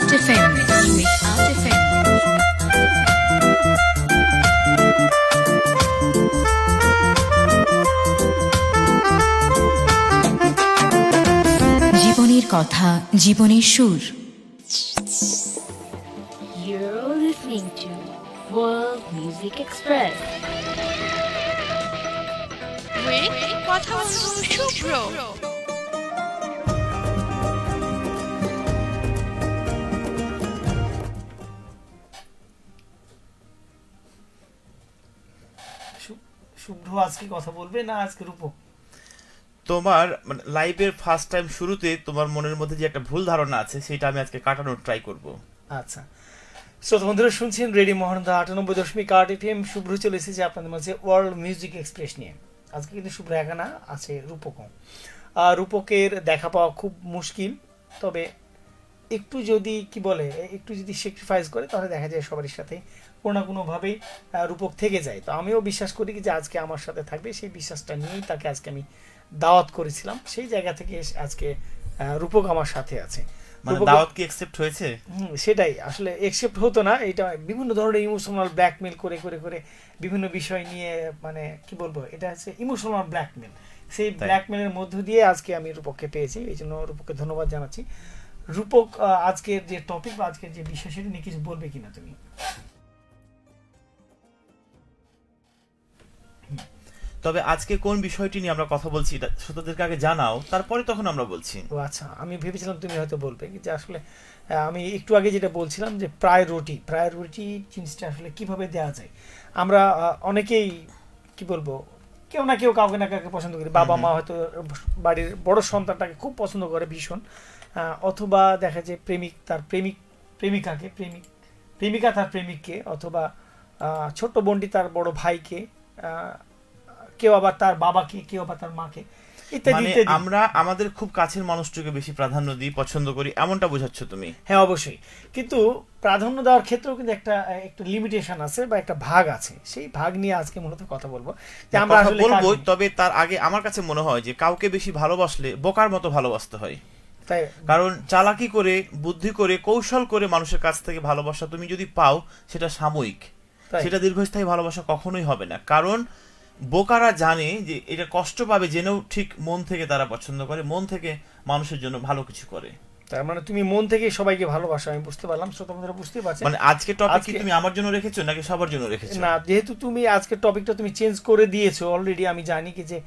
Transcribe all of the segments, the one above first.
Art FM. Art FM. জীবনের কথা, জীবনের সুর। You're listening to World Music Express. with কথা বলবো শুভ্র। শুভ্র আজকে কথা বলবে না আজকে রূপক? তোমার মানে লাইভের ফার্স্ট টাইম শুরুতে তোমার মনের মধ্যে যে একটা ভুল ধারণা আছে সেটা আমি আজকে কাটানোর ট্রাই করব। আচ্ছা, শ্রোতা বন্ধুরা শুনছেন রেডিও মহানন্দা 98.8 FM। শুভ্র চলে এসেছে আপনাদের মাঝে ওয়ার্ল্ড মিউজিক এক্সপ্রেস নিয়ে। আজকে কিন্তু শুভ্র একা না, আছে রূপকও। রূপকের দেখা পাওয়া খুব মুশকিল, তবে একটু যদি একটু যদি স্যাক্রিফাইস করে তাহলে দেখা যায় সবারই সাথে কোনো না কোনোভাবেই রূপক থেকে যায়। তো আমিও বিশ্বাস করি যে আজকে আমার সাথে থাকবে, সেই বিশ্বাসটা নিয়েই তাকে আজকে আমি দাওয়াত করেছিলাম। সেই জায়গা থেকে আজকে রূপক আমার সাথে আছে। মানে দাওয়াত কি অ্যাকসেপ্ট হয়েছে? সেটাই আসলে অ্যাকসেপ্ট হতো না, এটা বিভিন্ন ধরনের ইমোশনাল ব্ল্যাকমেল করে করে করে বিভিন্ন বিষয় নিয়ে, মানে কি বলবো, এটা হচ্ছে ইমোশনাল ব্ল্যাকমেল। সেই ব্ল্যাকমেলের মধ্য দিয়ে আজকে আমি রূপককে পেয়েছি, এই জন্য রূপককে ধন্যবাদ জানাচ্ছি। রূপক, আজকের যে টপিক বা আজকের যে বিষয় সেটা নিয়ে কিছু বলবে কিনা তুমি? তবে আজকে কোন বিষয়টি নিয়ে আমরা কথা বলছি এটা শ্রোতাদেরকে আগে জানাও, তারপরে তখন আমরা বলছি। ও আচ্ছা, আমি ভেবেছিলাম তুমি হয়তো বলবে যে আসলে আমি একটু আগে যেটা বলছিলাম যে প্রায়োরিটি জিনিসটা আসলে কিভাবে দেওয়া যায়। আমরা অনেকেই কি বলবো, কেউ না কেউ কাউকে না কাউকে পছন্দ করি। বাবা মা হয়তো বাড়ির বড় সন্তানটাকে খুব পছন্দ করে ভীষণ, অথবা দেখা যায় প্রেমিক তার প্রেমিকাকে, প্রেমিকা তার প্রেমিককে, অথবা ছোট্ট বোনটি তার বড় ভাইকে, কেউ আবার তার বাবাকে, কেউ আবার তার মাকে, ইত্যাদি মানে ইত্যাদি। আমরা আমাদের খুব কাছের মানুষটাকে বেশি প্রাধান্য দিই, পছন্দ করি, এমনটা বোঝাচ্ছ তুমি? হ্যাঁ, অবশ্যই। কিন্তু প্রাধান্য দেওয়ার ক্ষেত্রেও কিন্তু একটা লিমিটেশন আছে বা একটা ভাগ আছে। সেই ভাগ নিয়ে আজকে মূলত কথা বলবো যে আমরা কথা আসলে বলবো, তবে তার আগে আমার কাছে মনে হয় যে কাউকে বেশি ভালোবাসলে বোকার মতো ভালোবাসতে হয়। তাই কারণ চালাকি করে, বুদ্ধি করে, কৌশল করে মানুষের কাছ থেকে ভালোবাসা তুমি যদি পাও সেটা সাময়িক, তাই। সেটা দীর্ঘস্থায়ী ভালোবাসা কখনোই হবে না। কারণ বোকারা জানে যে এটা কষ্ট পাবে জেনেও ঠিক মন থেকে তারা পছন্দ করে, মন থেকে মানুষের জন্য ভালো কিছু করে। তার মানে তুমি মন থেকে সবাইকে ভালোবাসো, আমি বুঝতে পারলাম। শ্রোতা বন্ধুরা বুঝতে পারছেন। মানে আজকে টপিক কি আজকে- তুমি আমার জন্য রেখেছো নাকি সবার জন্য রেখেছো? না, যেহেতু তুমি আজকের টপিকটা তুমি চেঞ্জ করে দিয়েছো অলরেডি, আমি জানি কি যে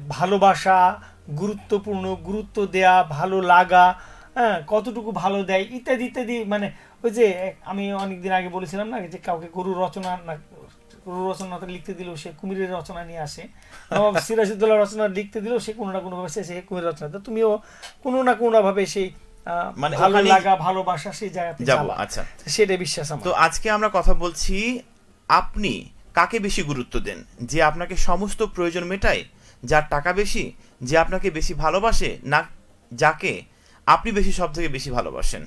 ভালোবাসা গুরুত্বপূর্ণ, গুরুত্ব দেয়া, ভালো লাগা, হ্যাঁ, কতটুকু ভালো দেয় ইত্যাদি ইত্যাদি। মানে ওই যে আমি অনেকদিন আগে বলেছিলাম না যে কাউকে গরু রচনাটা লিখতে দিলেও সে কুমিরের রচনা নিয়ে আসে, নবাব সিরাজউদ্দৌলা রচনা লিখতে দিলেও সে কোনো না কোনো ভাবে সে কুমিরের রচনা। তো তুমিও কোনো না কোনো ভাবে সেই মানে ভালো ওখানেই লাগা, ভালোবাসা সেই জায়গাতে যাবো। যাবা। আচ্ছা, সেটা বিশ্বাস আমার। তো আজকে আমরা কথা বলছি আপনি কাকে বেশি গুরুত্ব দেন, যে আপনাকে সমস্ত প্রয়োজন মেটায়, যার টাকা বেশি, যে আপনাকে বেশি ভালোবাসে, না যাকে আপনি বেশি সব থেকে বেশি ভালোবাসেন?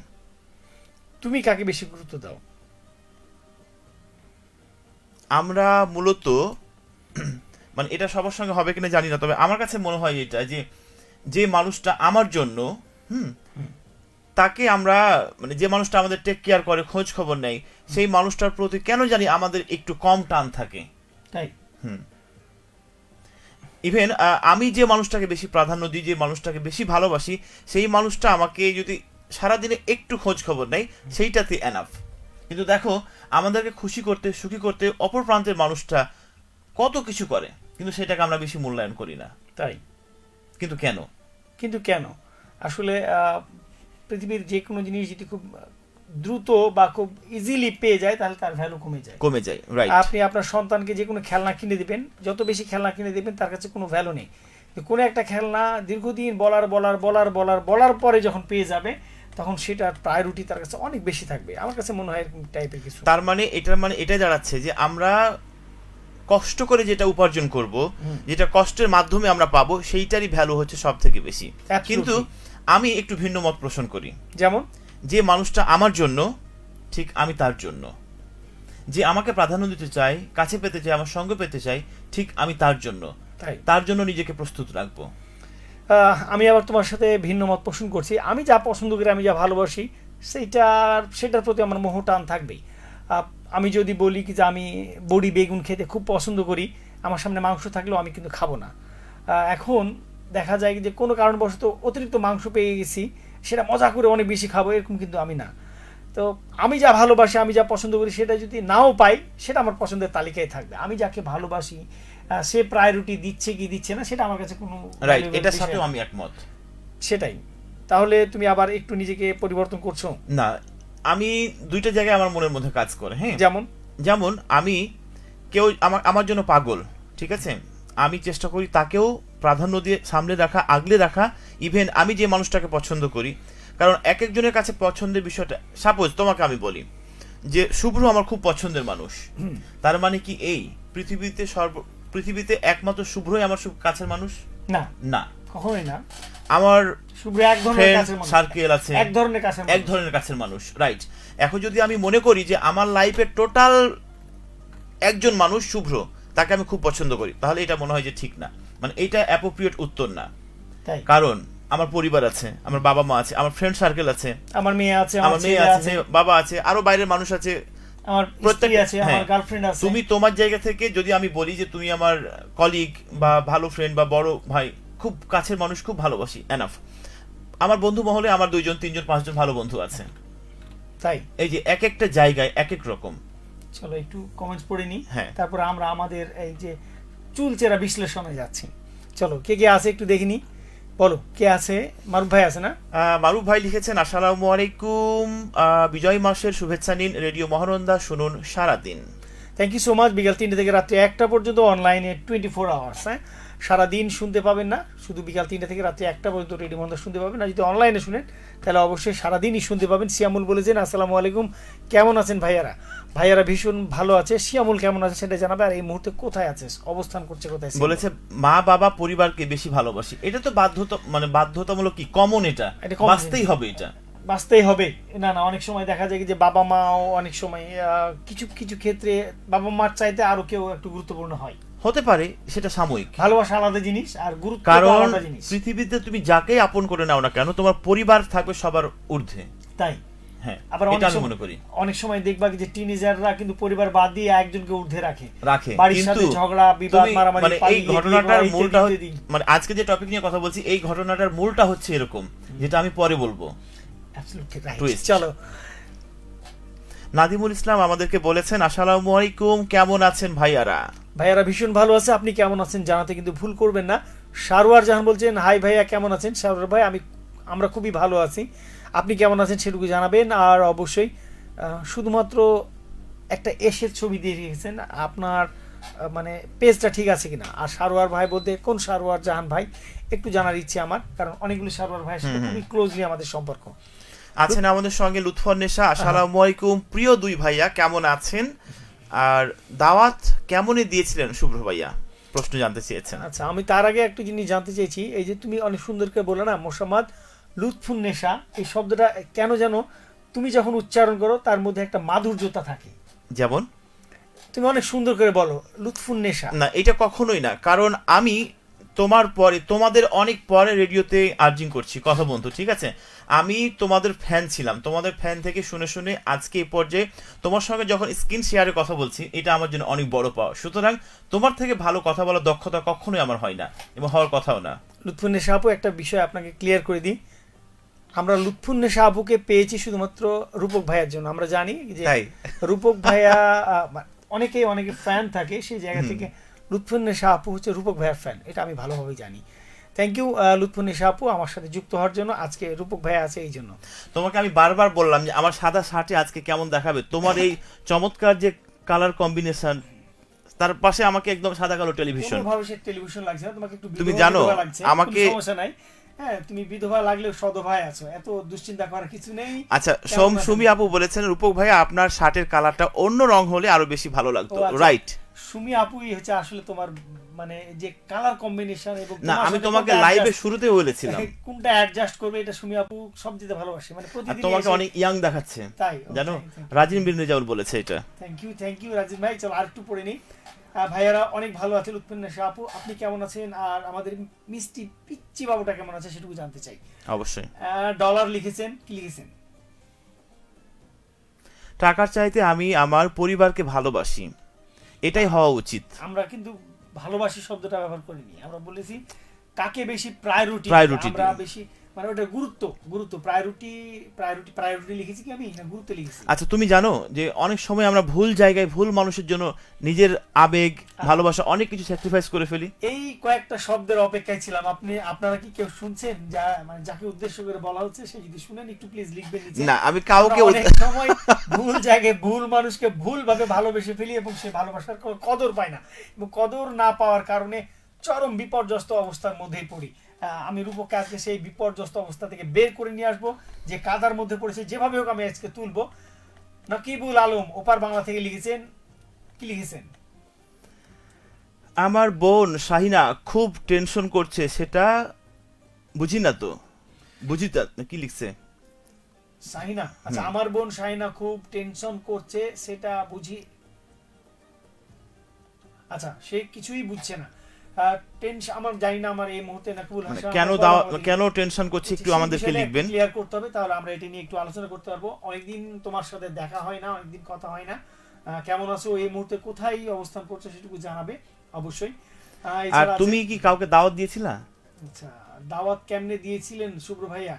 তুমি কাকে বেশি গুরুত্ব দাও? আমরা মূলত মানে এটা সবার সঙ্গে হবে কিনা জানি না, তবে আমার কাছে মনে হয় এটা যে মানুষটা আমার জন্য তাকে আমরা মানে যে মানুষটা আমাদের টেক কেয়ার করে, খোঁজ খবর নেয়, সেই মানুষটার প্রতি কেন জানি আমাদের একটু কম টান থাকে। তাই ইভেন আমি যে মানুষটাকে বেশি প্রাধান্য দিই, যে মানুষটাকে বেশি ভালোবাসি, সেই মানুষটা আমাকে যদি সারাদিনে একটু খোঁজ খবর নেয় সেইটাতে এনাফ। কিন্তু দেখো, আমাদেরকে খুশি করতে, সুখী করতে অপর প্রান্তের মানুষটা কত কিছু করে, কিন্তু সেটাকে আমরা বেশি মূল্যায়ন করি না। তাই কিন্তু কেন? আসলে পৃথিবীর যে কোনো জিনিস যদি খুব দ্রুত বা খুব ইজিলি পেয়ে যায় তাহলে তার ভ্যালু কমে যায়। রাইট। আপনি আপনার সন্তানকে যে কোনো খেলনা কিনে দিবেন, যত বেশি খেলনা কিনে দিবেন তার কাছে কোনো ভ্যালু নেই। কোনো একটা খেলনা দীর্ঘদিন বলার পরে যখন পেয়ে যাবে তখন সেটার প্রায়োরিটি তার কাছে অনেক বেশি থাকবে। আমার কাছে মনে হয় টাইপের কিছু। তার মানে এটাই দাঁড়াচ্ছে যে আমরা কষ্ট করে যেটা উপার্জন করব, যেটা কষ্টের মাধ্যমে আমরা পাবো, সেইটারই ভ্যালু হচ্ছে সব থেকে বেশি। Absolutely. কিন্তু আমি একটু ভিন্ন মত পোষণ করি। যেমন যে মানুষটা আমার জন্য ঠিক আমি তার জন্য, যে আমাকে প্রাধান্য দিতে চাই, কাছে পেতে চাই, আমার সঙ্গে পেতে চাই, ঠিক আমি তার জন্য, তার জন্য নিজেকে প্রস্তুত রাখবো। আমি আবার তোমার সাথে ভিন্ন মত পোষণ করছি। আমি যা পছন্দ করি, আমি যা ভালোবাসি, সেটার প্রতি আমার মোহ টান থাকবেই। আমি যদি বলি কি যে আমি বড়ি বেগুন খেতে খুব পছন্দ করি, আমার সামনে মাংস থাকলেও আমি কিন্তু খাবো না। এখন দেখা যায় যে কোনো কারণবশত অতিরিক্ত মাংস পেয়ে গেছি, সেটা মজা করে অনেক বেশি খাবো, এরকম কিন্তু আমি না। তো আমি যা ভালোবাসি, আমি যা পছন্দ করি, সেটা যদি নাও পাই, সেটা আমার পছন্দের তালিকায় থাকবে। আমি যাকে ভালোবাসি সে প্রায়োরিটি দিচ্ছে কি দিচ্ছে না, সেটা আমার কাছে কোনো রাইট, valuable এটার বিষয় সাথেও না। আমি একমত। সেটাই। তাহলে তুমি আবার একটু নিজেকে পরিবর্তন করছো? না, আমি দুইটা জায়গায় আমার মনের মধ্যে কাজ করে। হ্যাঁ, যেমন আমি কেউ আমার জন্য পাগল, ঠিক আছে, আমি চেষ্টা করি তাকেও প্রাধান্য দিয়ে সামনে রাখা, আগলে রাখা। ইভেন আমি যে মানুষটাকে পছন্দ করি, কারণ এক একজনের কাছে পছন্দের বিষয়টা, সাপোজ তোমাকে আমি বলি যে শুভ্র আমার খুব পছন্দের মানুষ, তার মানে কি এই পৃথিবীতে একমাত্র শুভ্রই আমার কাছের মানুষ? না, না, কখনোই না। আমার শুভ্র এক ধরনের কাছের মানুষ, সার্কেল আছে, এক ধরনের কাছের মানুষ, রাইট। এখন যদি আমি মনে করি যে আমার লাইফে টোটাল একজন মানুষ শুভ্র, তাকে আমি খুব পছন্দ করি, তাহলে এটা মনে হয় যে ঠিক না, মানে এটা অ্যাপ্রোপ্রিয়েট উত্তর না। কারণ আমার পরিবার আছে, আমার বাবা মা আছে, আমার ফ্রেন্ড সার্কেল আছে, আমার মেয়ে আছে, বাবা আছে, আরো বাইরের মানুষ আছে, আমার স্ত্রী আছে, আমার গার্লফ্রেন্ড আছে। তুমি তোমার জায়গা থেকে যদি আমি বলি যে তুমি আমার কলিগ বা ভালো ফ্রেন্ড বা বড় ভাই, খুব কাছের মানুষ, খুব ভালোবাসি, এনাফ। আমার বন্ধু মহলে আমার 2 জন 3 জন 5 জন ভালো বন্ধু আছে। তাই এই যে এক একটা জায়গায় এক এক রকম। চলো একটু কমেন্টস পড়ে নি, হ্যাঁ, তারপর আমরা আমাদের এই যে চুলচেরা বিশ্লেষণে যাচ্ছি। চলো কে কে আছে একটু দেখিনি, বলো কে আছে? মারুফ ভাই আছে না? মারুফ ভাই লিখেছেন, আসসালামু আলাইকুম, বিজয় মাসের শুভেচ্ছা নিন, রেডিও মহানন্দা শুনুন সারাদিন। Thank you so much. বিকাল 3টে থেকে রাত্রি 1টা পর্যন্ত অনলাইনে 24 আওয়ার্স। হ্যাঁ, সারাদিন শুনতে পাবেন না, শুধু বিকাল 3টে থেকে রাত্রি 1টা পর্যন্ত রেডিও মহানন্দা শুনতে পাবেন। আর যদি অনলাইনে শুনেন তাহলে অবশ্যই সারাদিনই শুনতে পাবেন। শিয়ামুল বলেছেন, আসসালামু আলাইকুম, কেমন আছেন ভাইয়ারা? ভাইয়ারা ভীষণ ভালো আছে। শিয়ামুল কেমন আছে সেটা জানাবে, আর এই মুহূর্তে কোথায় আছে, অবস্থান করছে কোথায়? বলেছে মা বাবা পরিবারকে বেশি ভালোবাসি। এটা তো বাধ্যতামূলক, কি কমন, এটা বাঁচতেই হবে, এটা বাঁচতেই হবে। না, অনেক সময় দেখা যায় যে বাবা মাও অনেক সময় কিছু কিছু ক্ষেত্রে বাবা মার চাইতে আরো কেউ একটু গুরুত্বপূর্ণ হয়, হতে পারে, সেটা সাময়িক। ভালোবাসা আলাদা জিনিস আর গুরুত্ব আলাদা জিনিস। পৃথিবীতে তুমি যাকেই আপন করে নাও না কেন, তোমার পরিবার থাকবে সবার ঊর্ধ্বে। তাই হ্যাঁ, আবার অনেক সময় দেখবা যে টিনেজাররা কিন্তু পরিবার বাদ দিয়ে একজনকে ঊর্ধ্বে রাখে। বাড়ির সাথে ঝগড়া বিবাদ মারামারি, মানে এই ঘটনাটার মূলটা, মানে আজকে যে টপিক নিয়ে কথা বলছি, এই ঘটনাটার মূলটা হচ্ছে এরকম, যেটা আমি পরে বলবো। চলো, নাদিমুল ইসলাম আমাদেরকে বলেছেন, আসসালামু আলাইকুম, কেমন আছেন ভাইয়ারা? ভাইয়ারা ভীষণ ভালো আছে, আপনি কেমন আছেন জানাতে কিন্তু ভুল করবেন না। সারোয়ার জাহান বলছেন, হাই ভাইয়া কেমন আছেন? সারোয়ার ভাই আমরা খুবই ভালো আছি, আপনি কেমন আছেন সেটুকু জানাবেন। আর অবশ্যই শুধুমাত্র একটা এসের ছবি দিয়ে রেখেছেন, আপনার মানে পেজটা ঠিক আছে কিনা। আর সারোয়ার ভাই বলতে কোন সারোয়ার জাহান ভাই একটু জানার ইচ্ছে আমার, কারণ অনেকগুলো সারোয়ার ভাইয়ের সাথে খুবই ক্লোজলি আমাদের সম্পর্ক। আছেন আমাদের সঙ্গে লুৎফুন্নেসা, আসসালামু আলাইকুম, প্রিয় দুই ভাইয়া কেমন আছেন? আর দাওয়াত কেমনই দিয়েছিলেন শুভ্র ভাইয়া, প্রশ্ন জানতে চেয়েছেন। আচ্ছা, আমি তার আগে একটু জিনিস জানতে চাইছি। এই যে তুমি অনেক সুন্দর করে বলে না মোসাম্মদ লুৎফুন্নেসা, এই শব্দটা কেন যেন তুমি যখন উচ্চারণ করো তার মধ্যে একটা মাধুর্যতা থাকে। যেমন তুমি অনেক সুন্দর করে বলো লুৎফুন্নেসা। না, এটা কখনোই না, কারণ আমি তোমাদের অনেক পরে রেডিওতে আর্জিং করছি, কথা বন্ধু, ঠিক আছে। আমি তোমাদের ফ্যান ছিলাম, তোমাদের ফ্যান থেকে শুনে শুনে আজকে এই পর্যায়ে তোমার সঙ্গে যখন স্ক্রিন শেয়ারে কথা বলছি, এটা আমার জন্য অনেক বড় পাওয়া। সুতরাং তোমার থেকে ভালো কথা বলার দক্ষতা কখনোই আমার হয় না এবং হওয়ার কথাও না। লুৎফুন্নেসা আপু, একটা বিষয় আপনাকে ক্লিয়ার করে দিই, আমরা লুৎফুন্নেসা আপুকে পেয়েছি শুধুমাত্র রূপক ভাইয়ের জন্য। আমরা জানি যে রূপক ভাইয়া অনেকে ফ্যান থাকে, সেই জায়গা থেকে লুৎফুন্নেসা আপু হচ্ছে রূপক ভাইয়ের ফ্যান, এটা আমি ভালোভাবেই জানি। থ্যাংক ইউ লুৎফুন্নেসা আপু আমার সাথে যুক্ত হওয়ার জন্য। আজকে রূপক ভাই আছে এই জন্য। তোমাকে আমি বারবার বললাম যে আমার সাদা শার্টে আজকে কেমন দেখাবে, তোমার এই চমৎকার যে কালার কম্বিনেশন, তার পাশে আমাকে একদম সাদা কালো টেলিভিশন লাগছে না তোমাকে? একটু তুমি জানো আমাকে, সমস্যা নাই, হ্যাঁ, তুমি বিধবা লাগলেও সদভাই আছো, এত দুশ্চিন্তা করার কিছু নেই। আচ্ছা, সুমি আপু বলেছেন, রূপক ভাই আপনার শার্টের কালারটা অন্য রং হলে আরো বেশি ভালো লাগতো, রাইট? সুমি আপুই হচ্ছে আসলে তোমার মানে যে কালার কম্বিনেশন, এবং না, আমি তোমাকে লাইভে শুরুতে বলেছিলাম কোনটা অ্যাডজাস্ট করবে, এটা সুমি আপু সব দিতে ভালোবাসে, মানে প্রতিদিন তোমাকে অনেক ইয়াং দেখাচ্ছে, তাই জানো? রাজিন বিন রেজাউল বলেছে এটা। থ্যাংক ইউ রাজিন ভাই। চলো আরেকটু পড়ে নিই। ভাইয়ারা অনেক ভালো আছে, লুৎফুন্নেসা আপু আপনি কেমন আছেন, আর আমাদের মিষ্টি পিচ্চি বাবুটা কেমন আছে সেটুকু জানতে চাই। অবশ্যই। ডলার লিখেছেন, কি লিখেছেন? টাকার চাইতে আমি আমার পরিবারকে ভালোবাসি, এটাই হওয়া উচিত। আমরা কিন্তু ভালোবাসি শব্দটা ব্যবহার করিনি, আমরা বলেছি কাকে বেশি প্রায়োরিটি Priority আমরা দিই। বেশি, মানে ওটা গুরুত্ব প্রায়োরিটি লিখেছি কি আমি না গুরুত্ব লিখেছি? আচ্ছা, তুমি জানো যে অনেক সময় আমরা ভুল জায়গায় ভুল মানুষের জন্য নিজের আবেগ ভালোবাসা অনেক কিছু স্যাক্রিফাইস করে ফেলি। এই কয়েকটা শব্দের অপেক্ষায় ছিলাম। আপনারা কি কেউ শুনছেন যা মানে যাকে উদ্দেশ্য করে বলা হচ্ছে, সে যদি শুনেন একটু প্লিজ লিখবেন নিচে। না, আমি কাউকে আমরা অনেক সময় ভুল জায়গায় ভুল মানুষকে ভুল ভাবে ভালোবেসে ফেলি এবং সে ভালোবাসার কোনো কদর পায় না, এবং কদর না পাওয়ার কারণে চরম বিপর্যস্ত অবস্থার মধ্যেই পড়ি। আমি রূপককে আজকে সেই বিপর্যস্ত অবস্থা থেকে বের করে নিয়ে আসবো, যে কাদার মধ্যে পড়েছে যেভাবে হোক আমি আজকে তুলবো। নকিবুল আলম ওপার বাংলা থেকে লিখেছেন, কি লিখেছেন? আমার বোন শাহিনা খুব টেনশন করছে, সেটা বুঝি না তো, বুঝি তা কি লিখছে? শাহিনা, আচ্ছা, আমার বোন শাহিনা খুব টেনশন করছে সেটা বুঝি। আচ্ছা, সে কিছুই বুঝছে না। টেনশন আমার জানি না, আমার এই মুহূর্তে নকিবুল মানে হাসান কেন টেনশন করছে একটু আমাদেরকে লিখবেন। ক্লিয়ার করতে হবে, তাহলে আমরা এটা নিয়ে একটু আলোচনা করতে পারবো। অনেকদিন তোমার সাথে দেখা হয় না, অনেকদিন কথা হয় না। কেমন আছো, এই মুহূর্তে কোথায় অবস্থান করছো সেটুকু জানাবে অবশ্যই। আর এছাড়া তুমি কি কাউকে দাওয়াত দিয়েছিলা? আচ্ছা, দাওয়াত কেমনে দিয়েছিলেন শুভ্র ভাইয়া?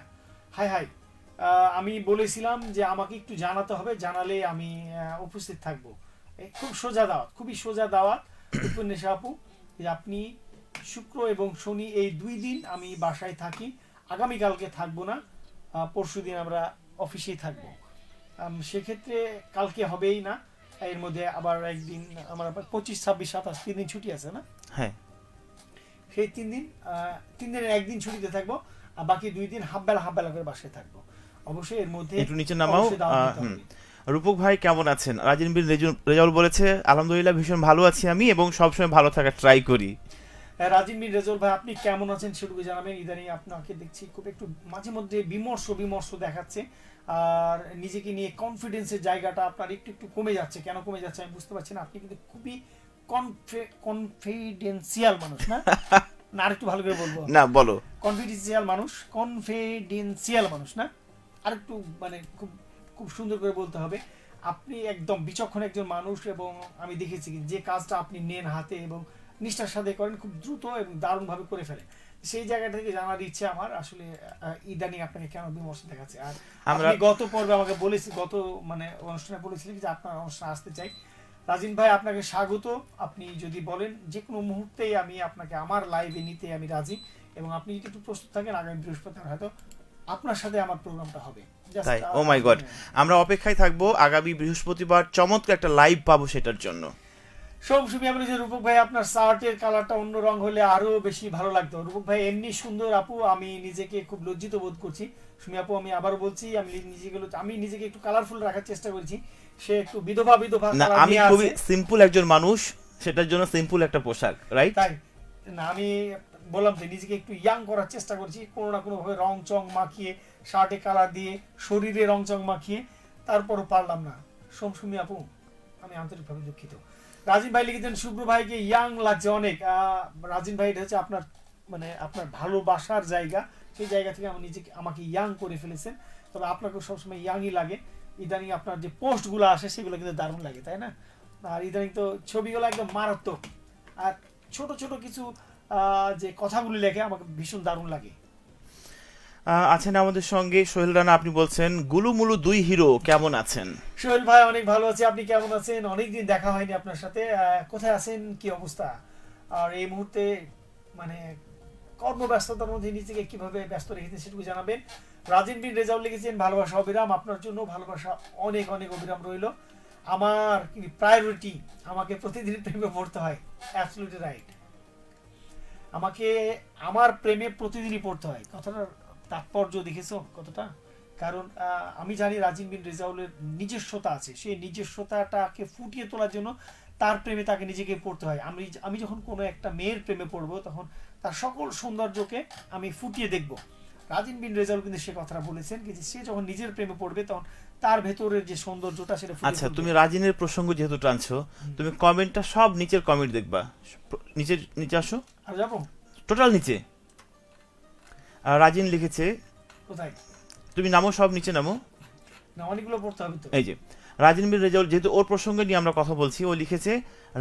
হাই আমি বলেছিলাম যে আমাকে একটু জানাতে হবে, জানালে আমি উপস্থিত থাকবো। খুব সোজা দাওয়াত, খুবই সোজা দাওয়াত উপন্যাসী আপু, যে আপনি শুক্র এবং শনি এই 2 দিন আমি বাসায় থাকি, আগামীকালকে থাকবো না, পরশুদিন আমরা অফিসেই থাকবো। সেক্ষেত্রে কালকে হবেই না, এর মধ্যে আবার একদিন আমার 25, 26, 27 3 দিন ছুটি আছে না? হ্যাঁ, সেই 3 দিনের একদিন ছুটিতে থাকবো, আর বাকি 2 দিন হাফ বেলা করে বাসায় থাকবো। অবশ্যই এর মধ্যে একটু নিচে নামাও। অবশ্যই দাওয়াত দিতে হবে। রূপক ভাই কেমন আছেন? রাজিন বিন রেজাউল বলেছে, আলহামদুলিল্লাহ ভীষণ ভালো আছি আমি, এবং সবসময় ভালো থাকার ট্রাই করি। রাজিন বিন রেজাউল ভাই, আপনি কেমন আছেন সেটুকু জানাবেন। ইদানিং আপনাকে দেখছি খুব একটু মাঝে মধ্যে বিমর্ষ দেখাচ্ছে, আর নিজেকে নিয়ে কনফিডেন্সের জায়গাটা আপনার একটু কমে যাচ্ছে। কেন কমে যাচ্ছে আমি বুঝতে পারছি না। আপনি কিন্তু খুবই কনফিডেন্সিয়াল মানুষ, না? না, আরেকটু ভালো করে বলবো। না, বলো। কনফিডেন্সিয়াল মানুষ, না? আরেকটু মানে খুব খুব সুন্দর করে বলতে হবে। আপনি একদম বিচক্ষণ একজন মানুষ, এবং আমি দেখেছি যে কাজটা আপনি নেন হাতে এবং নিষ্ঠার সাথে করেন, খুব দ্রুত এবং দারুণভাবে করে ফেলেন। সেই জায়গা থেকে জানার ইচ্ছে আমার, আসলে ইদানিং আপনাকে কেন বিমর্ষ দেখাচ্ছে। আর আপনি গত পর্বে আমাকে গত মানে অনুষ্ঠানে বলেছিলেন যে আপনার অনুষ্ঠানে আসতে চাই। রাজিন ভাই, আপনাকে স্বাগত। আপনি যদি বলেন যে কোনো মুহূর্তেই আমি আপনাকে আমার লাইভে নিতে আমি রাজি, এবং আপনি যদি একটু প্রস্তুত থাকেন আগামী বৃহস্পতিবার হয়তো আপনার সাথে আমার প্রোগ্রামটা হবে। তাই? ও মাই গড, আমরা অপেক্ষায় থাকবো আগামী বৃহস্পতিবার চমৎকার একটা লাইভ পাবো সেটার জন্য। সুমি আপনি যে রূপক ভাই, আপনার শার্টের কালারটা অন্য রং হলে আরো বেশি ভালো লাগতো। রূপক ভাই এমনি সুন্দর আপু, আমি নিজেকে খুব লজ্জিত বোধ করছি। সুমি আপু, আমি আবারও বলছি, আমি নিজেকে একটু কালারফুল রাখার চেষ্টা করেছি। সে একটু বিধবা না, আমি খুবই সিম্পল একজন মানুষ, সেটার জন্য সিম্পল একটা পোশাক, রাইট? তাই না, আমি বললাম যে নিজেকে একটু ইয়াং করার চেষ্টা করছি, কোনো না কোনো ভাবে রং চং মাখিয়ে, শার্টে কালার দিয়ে, শরীরে রং চং মাখিয়ে, তারপরও পারলাম না। সুমি আপু, আমি আন্তরিকভাবে দুঃখিত। রাজিন ভাই লিখেছেন, শুভ্র ভাইকে ইয়াং লাগছে অনেক। রাজিন ভাই, এটা হচ্ছে আপনার মানে আপনার ভালোবাসার জায়গা, সেই জায়গা থেকে আমাকে ইয়াং করে ফেলেছেন। তবে আপনাকে সবসময় ইয়াংই লাগে। ইদানিং আপনার যে পোস্টগুলো আসে সেগুলো কিন্তু দারুণ লাগে, তাই না? আর ইদানিং তো ছবিগুলো একদম মারাত্মক, আর ছোট ছোট কিছু যে কথাগুলি লেখে আমাকে ভীষণ দারুণ লাগে। আছেন আমাদের সঙ্গে সোহেল রানা, আপনি বলছেন গুলুমুলু 2 হিরো কেমন আছেন? সোহেল ভাই, অনেক ভালো আছি, আপনি কেমন আছেন? অনেকদিন দেখা হয়নি আপনার সাথে, কোথায় আছেন, কি অবস্থা? আর এই মুহূর্তে মানে কর্মব্যস্ততার মধ্যে নিজেকে কিভাবে ব্যস্ত রেখেছেন সেটুকু জানাবেন। রাজিন বিন রেজাউল লিখেছেন, ভালোবাসা অবিরাম, আপনার জন্য ভালোবাসা অনেক অনেক অবিরাম রইল। আমার প্রায়োরিটি, আমাকে প্রতিদিন প্রেমে পড়তে হয়। অ্যাবসলিউটলি রাইট, আমাকে আমার প্রেমে প্রতিদিনই পড়তে হয়। কথাটার তাৎপর্য দেখেছো কতটা? কারণ আমি জানি রাজিন বিন রেজাউলের নিজস্বতা আছে, সেই নিজস্বতাটাকে ফুটিয়ে তোলার জন্য তার প্রেমে তাকে নিজেকে পড়তে হয়। আমি যখন কোনো একটা মেয়ের প্রেমে পড়বো, তখন তার সকল সৌন্দর্যকে আমি ফুটিয়ে দেখব। রাজিন বিন রেজাউল কিন্তু সে কথাটা বলেছেন যে সে যখন নিজের প্রেমে পড়বে, তখন তার ভেতরের যে সৌন্দর্যটা সেটা ফুটিয়ে। আচ্ছা, তুমি রাজিনের প্রসঙ্গ যেহেতু টানছো, তুমি কমেন্টটা সব নিচের কমেন্ট দেখবা, নিচে আসো, আর যাবো টোটাল নিচে। রাজিন লিখেছে, কোথায়? তুমি নামো, সব নিচে নামো। না অনেকগুলো পড়তে হবে তো। এই যে রাজিন বিন রেজাউল, যেহেতু ওর প্রসঙ্গে নিয়ে আমরা কথা বলছি, ও লিখেছে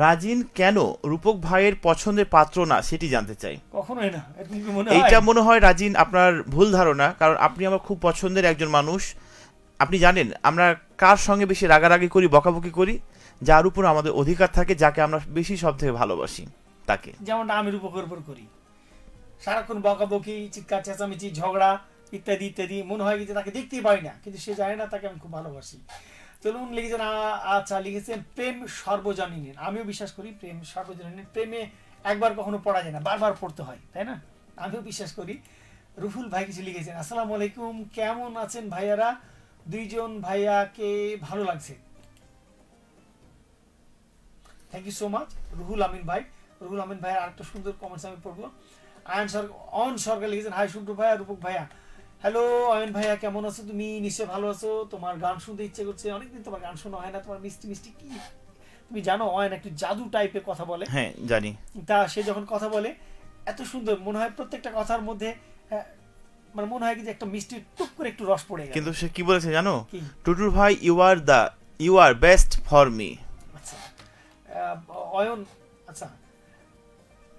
রাজিন কেন রূপক ভাইয়ের পছন্দের পাত্র না সেটি জানতে চাই। কখনোই না, এরকম কি মনে হয়? এইটা মনে হয় রাজিন আপনার ভুল ধারণা, কারণ আপনি আমার খুব পছন্দের একজন মানুষ। আপনি জানেন আমরা কার সঙ্গে বেশি রাগারাগি করি, বকাবকি করি, যার উপর আমাদের অধিকার থাকে, যাকে আমরা বেশি সব থেকে ভালোবাসি তাকে। যেমনটা আমি রূপকের উপর করি, সারাক্ষণ বকাবকি, চিৎকার চেঁচামেচি, ঝগড়া ইত্যাদি ইত্যাদি, মনে হয় যে তাকে দেখতেই পারি না, কিন্তু সে জানে না তাকে আমি খুব ভালোবাসি। চলুন লিখেছেন, আচ্ছা লিখেছেন প্রেম সর্বজনীন। আমিও বিশ্বাস করি প্রেম সর্বজনীন। প্রেমে একবার কখনো পড়া যায় না, বারবার পড়তে হয়, তাই না? আমিও বিশ্বাস করি। রুহুল ভাই কিছু লিখেছেন, আসসালামু আলাইকুম, কেমন আছেন ভাইয়ারা? দুইজন ভাইয়াকে ভালো লাগছে। Thank you so much Ruhul Amin ভাই। রুহুল আমিন ভাইয়ের আরেকটা সুন্দর কমেন্টস আমি পড়বো। অয়ন সরকার লিখেছেন, হাই শুভ্র ভাইয়া, রূপক ভাইয়া। হ্যালো অয়ন ভাইয়া, কেমন আছো তুমি? নিশ্চয় ভালো আছো। তোমার গান শুনতে ইচ্ছে করছে, অনেকদিন তোমার গান শোনা হয় না। তোমার মিষ্টি মিষ্টি কি, তুমি জানো অয়ন একটু জাদু টাইপের কথা বলে। হ্যাঁ জানি। তা সে যখন কথা বলে এত সুন্দর, মনে হয় প্রত্যেকটা কথার মধ্যে মানে মনে হয় কি যে একটা মিষ্টি টুক করে একটু রস পড়ে গেল। কিন্তু সে কি বলেছে জানো? কি? টুটুল ভাই you are best for me. আচ্ছা অয়ন, আচ্ছা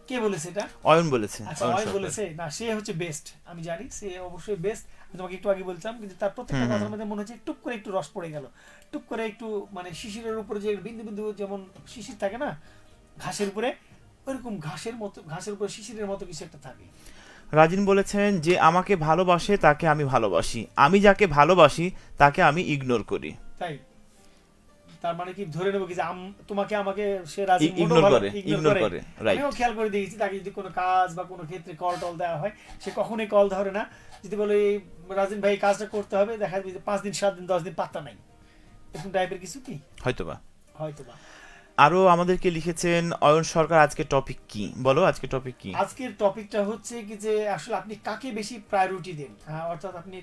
কে বলেছে এটা? অয়ন বলেছে। আচ্ছা অয়ন বলেছে না, সে হচ্ছে বেস্ট, আমি জানি সে অবশ্যই বেস্ট। আমি তোমাকে একটু আগে বলছিলাম, কিন্তু তার প্রত্যেকটা কথার মধ্যে মনে হচ্ছে টুক করে একটু রস পড়ে গেল, টুক করে একটু, মানে শিশিরের উপরে যে বিন্দু বিন্দু যেমন শিশির থাকে না ঘাসের উপরে, ওইরকম ঘাসের মতো, ঘাসের উপরে শিশিরের মতো কিছু একটা থাকে। রাজিন বলেছেন যে আমাকে ভালোবাসে তাকে আমি ভালোবাসি, আমি যাকে ভালোবাসি তাকে আমি ইগনোর করি। তাই তার মানে কি ধরে নেবো কি যে তোমাকে আমাকে সে রাজি ইগনোর করে। রাইট। আমিও খেয়াল করে দেখেছি, তাকে যদি কোনো কাজ বা কোনো ক্ষেত্রে কল টল দেওয়া হয়, সে কখনোই কল ধরে না। যদি বলে রাজিন ভাই কাজটা করতে হবে, দেখা যাবে যে 5 দিন 7 দিন 10 দিন পাত্তা নাই, এরকম টাইপের কিছু কি হয়তোবা। হয়তোবা। আরো আমাদেরকে লিখেছেন অয়ন সরকার, আজকে টপিক কি বলো? আজকে টপিক কি? আজকের টপিকটা হচ্ছে কি যে আসলে আপনি কাকে বেশি প্রায়োরিটি দেন, অর্থাৎ আপনি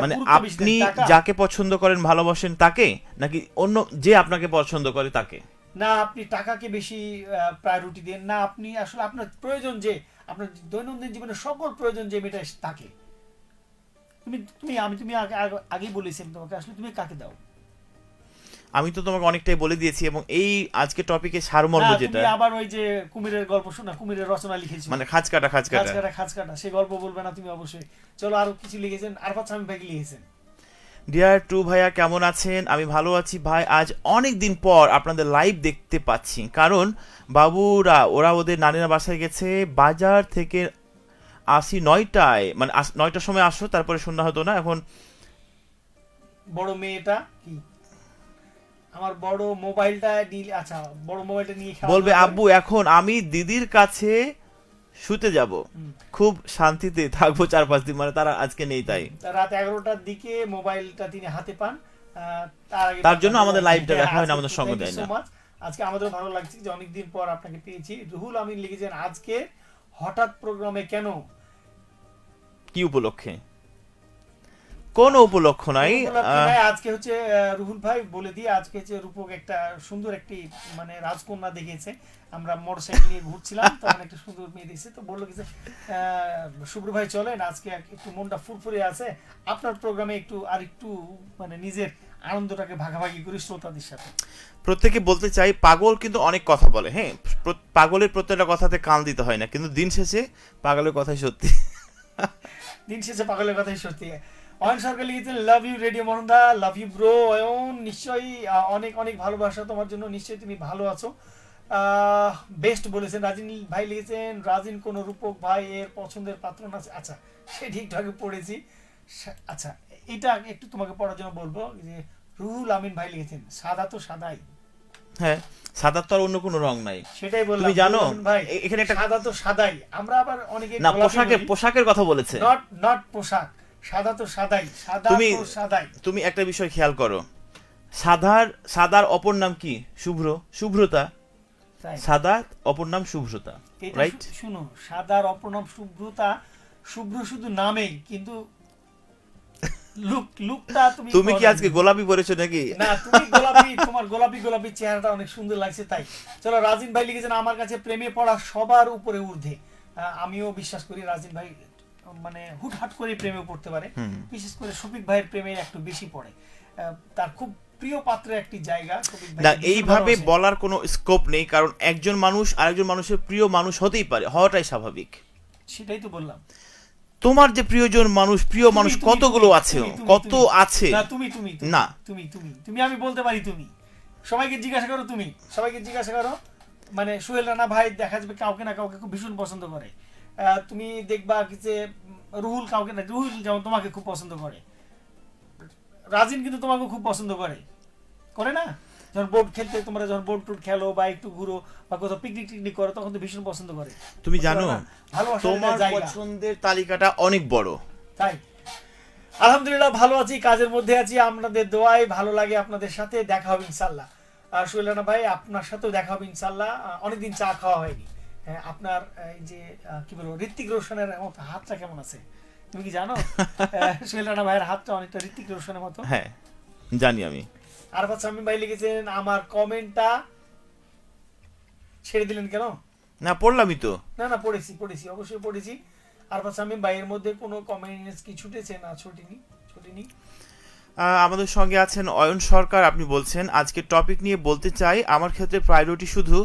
মানে আপনি যাকে পছন্দ করেন ভালোবাসেন তাকে, নাকি অন্য যে আপনাকে পছন্দ করে তাকে? না আপনি টাকাকে বেশি প্রায়োরিটি দেন, না আপনি আসলে আপনার প্রয়োজন, যে আপনার দৈনন্দিন জীবনের সকল প্রয়োজন যে মেটায় তাকে। তুমি আগেই বলেছিলাম তোমাকে, আসলে তুমি কাকে দাও? আমি তো তোমাকে অনেকটাই বলে দিয়েছি, এবং এই আজকে টপিকে সারমর্ম যেটা, তুমি আবার ওই যে কুমিরের গল্প শোনা, কুমিরের রচনা লিখেছি, মানে খাঁচ কাটা সেই গল্প বলবে না তুমি অবশ্যই। চলো আরো কিছু লিখেছেন, আরফাত সামি ভাই লিখেছেন, ডিয়ার টু ভাইয়া কেমন আছেন? আমি ভালো আছি ভাই, আজ অনেক দিন পর আপনাদের লাইভ দেখতে পাচ্ছি, কারণ বাবুরা ওরা ওদের নানিরা বাসায় গেছে, বাজার থেকে আসি 9টায়, মানে 9টার সময় আসো, তারপরে সন্ধ্যা হতো না। এখন বড় মেয়েটা কি আমার বড় মোবাইলটা নিয়ে, আচ্ছা বড় মোবাইলটা নিয়ে বলবে আব্বু এখন আমি দিদির কাছে শুতে যাব, খুব শান্তিতে থাকবো 4-5 দিন, মানে তারা আজকে নেই, তাই রাত 11টার দিকে মোবাইলটা তিনি হাতে পান। তার জন্য আমাদের লাইভটা দেখা হয় না, আমাদের সঙ্গে দেয় না। আজকে আমাদের ভালো লাগছে যে অনেকদিন পর আপনাকে পেয়েছি। রুহুল আমিন লিখেছেন, আজকে হঠাৎ প্রোগ্রামে কেন? কি উপলক্ষে? কোন উপলক্ষ নাই, আজকে হচ্ছে রুহুল ভাই বলে দিয়ে, আজকে হচ্ছে রূপক একটা সুন্দর একটি মানে রাজকন্যা দেখেছে, আমরা মোটরসাইকেল নিয়ে ঘুরছিলাম, তখন একটা সুন্দর মেয়ে দেখছে, তো বললো কি যে শুভ্র ভাই চলেন, আজকে একটু মনটা ফুরফুরে আছে, আপনার প্রোগ্রামে একটু আর একটু মানে নিজের আনন্দটাকে ভাগাভাগি করি শ্রোতাদের সাথে। প্রত্যেকে বলতে চাই পাগল কিন্তু অনেক কথা বলে, হ্যাঁ পাগলের প্রত্যেকটা কথাতে কান দিতে হয় না, কিন্তু দিন শেষে পাগলের কথাই সত্যি। দিন শেষে পাগলের কথাই সত্যি। অয়ন সরকার লিখেছেন, লাভ ইউ রেডিও মরন্দা, লাভ ইউ ব্রো। অয়ন নিশ্চয়ই অনেক অনেক ভালোবাসা তোমার জন্য, নিশ্চয়ই তুমি ভালো আছো, বেস্ট বলেছেন। রাজিন ভাই লিখেছেন, রাজিন কোন রূপক ভাই এর পছন্দের পাত্র না? আচ্ছা সে ঠিকঠাক পড়েছি। আচ্ছা এটা একটু তোমাকে পড়ার জন্য বলবো যে রুহুল আমিন ভাই লিখেছেন, সাদা তো সাদাই। হ্যাঁ সাদা তো আর অন্য কোনো রং নাই, সেটাই বললাম। তুমি জানো ভাই এখানে একটা সাদা তো সাদাই, আমরা আবার অনেকে না পোশাকের কথা বলেছে, নট পোশাক, সাদা তো সাদাই, সাদা তো সাদাই। তুমি একটা বিষয় খেয়াল করো, সাদার অপর নাম কি? শুভ্রতা। সাদা অপর নাম শুভ্রতা, রাইট? শুনো, সাদার অপর নাম শুভ্রতা, শুভ্র শুধু নামেই, কিন্তু লুকটা তুমি কি আজকে গোলাপি পরেছো নাকি? না তুমি গোলাপি, তোমার গোলাপি চেহারাটা অনেক সুন্দর লাগছে, তাই। চলো রাজিন ভাই লিখেছেন, আমার কাছে প্রেমে পড়া সবার উপরে ঊর্ধ্বে। আমিও বিশ্বাস করি রাজিন ভাই মানে হুটহাট করে প্রেমে পড়তে পারে, বিশেষ করে শফিক ভাইয়ের প্রেমে একটু বেশি পড়ে। তার খুব প্রিয় পাত্রের একটি জায়গা শফিক ভাই না এইভাবে বলার কোনো স্কোপ নেই, কারণ একজন মানুষ আরেকজন মানুষের প্রিয় মানুষ হতেই পারে, হওয়াটাই স্বাভাবিক। সেটাই তো বললাম। তোমার যে প্রিয়জন মানুষ, প্রিয় মানুষ তুমি, কতগুলো তুমি, আছে, তুমি, কত তুমি। আছে। না তুমি তুমি তুমি, না। তুমি তুমি তুমি আমি বলতে পারি তুমি। সবাইকে জিজ্ঞাসা করো, তুমি সবাইকে জিজ্ঞাসা করো, মানে সোহেল রানা ভাই দেখা যাবে কাউকে না কাউকে খুব ভীষণ পছন্দ করে। তুমি দেখবা কি যে রুহুল কাউকে না, রুহুল যেমন তোমাকে খুব পছন্দ করে, রাজিন কিন্তু তোমাকে খুব পছন্দ করে, করে না? যখন বোর্ড খেলতে তোমরা যখন বোর্ড টুট খেলো বা একটু ঘুরো বা কোথাও পিকনিক টিকনিক করো তখন তো ভীষণ পছন্দ করে। তুমি জানো ভালোবাসার তোমার জায়গা। পছন্দের তালিকাটা অনেক বড়। তাই আলহামদুলিল্লাহ ভালো আছি, কাজের মধ্যে আছি, আপনাদের দোয়ায় ভালো লাগে, আপনাদের সাথে দেখা হবে ইনশাল্লাহ। সোহেল রানা ভাই আপনার সাথেও দেখা হবে ইনশাল্লাহ। অনেকদিন চা খাওয়া হয়নি। আপনার এই যে কি বলবো ঋত্বিক রোশনের মতো হাতটা কেমন আছে তুমি কি জানো? সোহেল রানা ভাইয়ের হাতটা অনেকটা ঋত্বিক রোশনের মতো। হ্যাঁ জানি আমি। আরফাত শামীম ভাই লিখেছেন আমার কমেন্টটা ছেড়ে দিলেন কেন? না পড়লামই তো। না পড়েছি অবশ্যই পড়েছি। আরফাত শামীম ভাইয়ের মধ্যে কোনো কমেন্টস কি ছুটেছে? না ছুটিনি। আমাদের সঙ্গে আছেন অয়ন সরকার, আপনি বলছেন আজকে টপিক নিয়ে বলতে চাই, আমার ক্ষেত্রে প্রায়োরিটি শুধু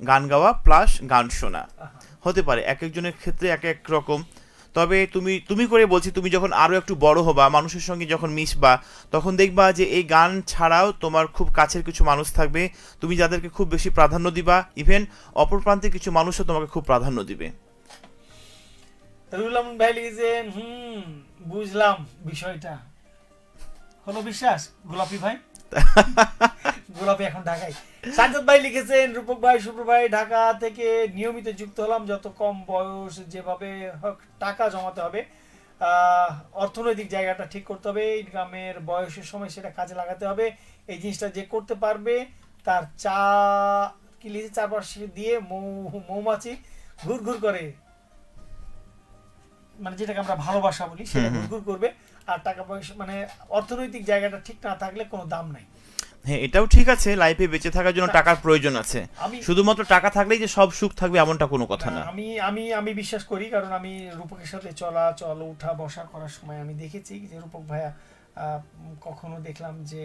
গান গাওয়া প্লাস গান শোনা। হতে পারে এক একজনের ক্ষেত্রে এক এক রকম, তবে তুমি করে বলছি, তুমি যখন আরো একটু বড় হবা, মানুষের সঙ্গে যখন মিশবা, তখন দেখবা যে এই গান ছাড়াও তোমার খুব কাছের কিছু মানুষ থাকবে, তুমি যাদেরকে খুব বেশি প্রাধান্য দিবা, ইভেন অপর প্রান্তে কিছু মানুষও তোমাকে খুব প্রাধান্য দিবে। রুহুল আমিন ভাই লিখেছেন বুঝলাম বিষয়টা, হলো বিশ্বাস গোলাপি ভাই। গোলাপি এখন ঢাকায়। সাজ্জাদ ভাই লিখেছেন রূপক ভাই, শুভ্র ভাই, ঢাকা থেকে নিয়মিত যুক্ত হলাম। যত কম বয়স যেভাবে হোক টাকা জমাতে হবে, অর্থনৈতিক জায়গাটা ঠিক করতে হবে, ইনকামের বয়সের সময় সেটা কাজে লাগাতে হবে। এই জিনিসটা যে করতে পারবে তার কি লিখেছে, চারপাশে দিয়ে মৌমাছি ঘুর করে, মানে যেটাকে আমরা ভালোবাসা বলি সেটা ঘুর করবে। আর টাকা পয়সা মানে অর্থনৈতিক জায়গাটা ঠিক না থাকলে কোনো দাম নাই। হ্যাঁ এটাও ঠিক আছে, লাইফে বেঁচে থাকার জন্য টাকার প্রয়োজন আছে, শুধুমাত্র টাকা থাকলেই যে সব সুখ থাকবে এমনটা কোনো কথা না। আমি বিশ্বাস করি, কারণ আমি রূপকের সাথে চল উঠা বসা করার সময় আমি দেখেছি যে রূপক ভাইয়া কখনো দেখলাম যে